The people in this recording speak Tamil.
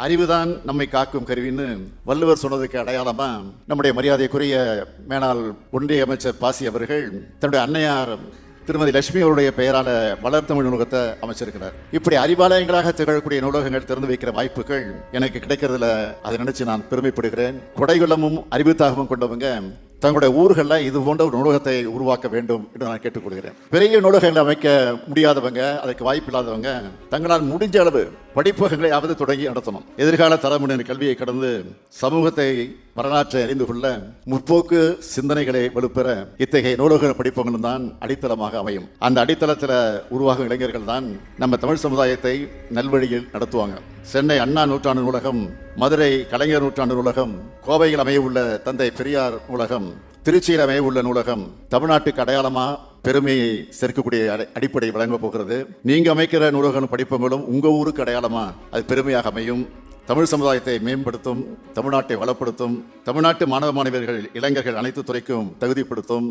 அறிவுதான் நம்மை காக்கும் கருவின்னு வள்ளுவர் சொன்னதுக்கு அடையாளமா நம்முடைய மரியாதைக்குரிய மேலாள் ஒன்றிய அமைச்சர் பாசி அவர்கள் தன்னுடைய அன்னையார் திருமதி லட்சுமி அவருடைய பெயரான வளர்த்தமிழ் நூலகத்தை அமைச்சிருக்கிறார். இப்படி அறிவாலயங்களாக திகழக்கூடிய நூலகங்கள் திறந்து வைக்கிற வாய்ப்புகள் எனக்கு கிடைக்கிறதுல அதை நினைச்சு நான் பெருமைப்படுகிறேன். கொடைகுலமும் அறிவுத்தாகமும் கொண்டவங்க தங்களுடைய ஊர்களில் இது போன்ற ஒரு நூலகத்தை உருவாக்க வேண்டும் என்று நான் கேட்டுக்கொள்கிறேன். பெரிய நூலகங்களை அமைக்க முடியாதவங்க, அதற்கு வாய்ப்பு இல்லாதவங்க தங்களால் முடிஞ்ச அளவு படிப்பகங்களையாவது தொடங்கி நடத்தணும். எதிர்கால தலைமுறையின் கல்வியை கடந்து சமூகத்தை வரலாற்றை அறிந்து கொள்ள முற்போக்கு சிந்தனைகளை வலுப்பெற இத்தகைய நூலக படிப்பகங்களும் தான் அடித்தளமாக அமையும். அந்த அடித்தளத்தில் உருவாகும் இளைஞர்கள் தான் நம்ம தமிழ் சமுதாயத்தை நல்வழியில் நடத்துவாங்க. சென்னை அண்ணா நூற்றாண்டு நூலகம், மதுரை கலைஞர் நூற்றாண்டு நூலகம், கோவையில் அமைய உள்ள தந்தை பெரியார் நூலகம், திருச்சியில் அமைய உள்ள நூலகம் தமிழ்நாட்டுக்கு அடையாளமா பெருமையை சேர்க்கக்கூடிய அடிப்படை வழங்க போகிறது. நீங்க அமைக்கிற நூலகம் படிப்பங்களும் உங்க ஊருக்கு அடையாளமா அது பெருமையாக அமையும். தமிழ் சமுதாயத்தை மேம்படுத்தும், தமிழ்நாட்டை வளப்படுத்தும், தமிழ்நாட்டு மாணவ மாணவியர்கள் இளைஞர்கள் அனைத்து துறைக்கும் தகுதிப்படுத்தும்.